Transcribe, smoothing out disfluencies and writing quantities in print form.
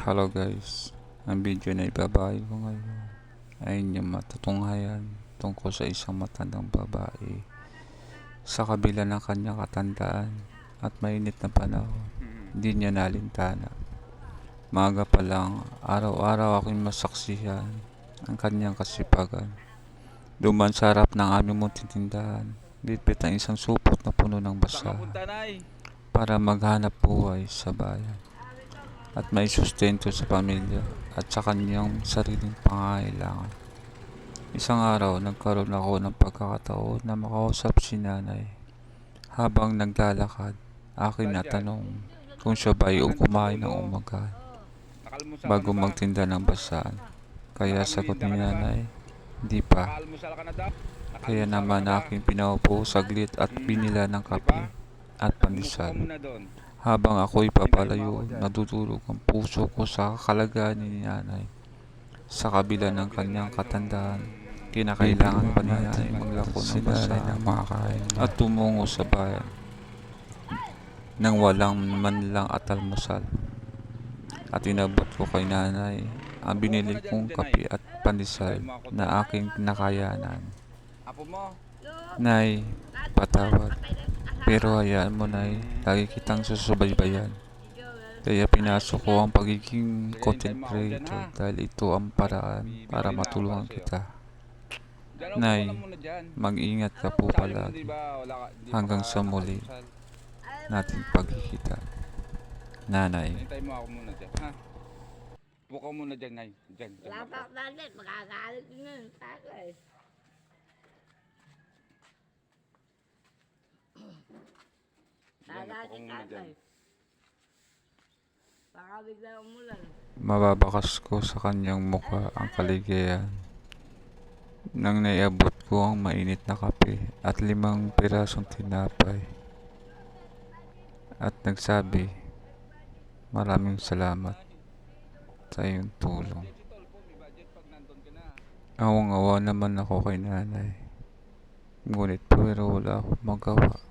Hello guys, ang video na ibabahay ko ngayon ay yung matutunghayan tungkol sa isang matandang babae sa kabila ng kanyang katandaan at mainit na panahon. Hindi niya nalintana. Maaga pa lang, araw-araw aking masaksihan ang kanyang kasipagan. Duman sa harap ng aming munting tindahan, bitbit ang isang supot na puno ng basahan para maghanap buhay sa bayan at may sustento sa pamilya at sa kanyang sariling pangangailangan. Isang araw, nagkaroon ako ng pagkakataon na makausap si nanay. Habang naglalakad, akin natanong kung siya ba ay kumain ng umagahan bago magtinda ng basahan. Kaya sagot ni nanay, hindi pa. Kaya naman aking pinaupo saglit at binila ng kape at pandesal. Habang ako'y papalayo, natutulog ang puso ko sa kalagayan ni nanay. Sa kabila ng kanyang katandaan, kinakailangan pa ni nanay maglako ng basa at tumungo sa bayan nang walang man lang at almusal. At inabot ko kay nanay ang binili kong kape at pandesal na aking nakayanan. Nay, patawad. Pero hayaan mo, Nay, lagi kitang susubaybayan. Kaya pinasok ko ang pagiging content creator dahil ito ang paraan para matulungan kita. Nay, mag-ingat ka po palagi hanggang sa muli nating pagkikita. Nanay. Hintay mo ako muna dyan, ha? Buka muna dyan, Nay. Dyan. Lapak natin, magagalit yun sa akin. Lalasin sa akin. Baka bigla umulan. Mababakas ko sa kanyang mukha ang kaligayahan nang naiabot ko ang mainit na kape at 5 pirasong tinapay. At nagsabi, maraming salamat sa iyong tulong. Awang-awa naman ako kay nanay. Ngunit pero wala akong magawa.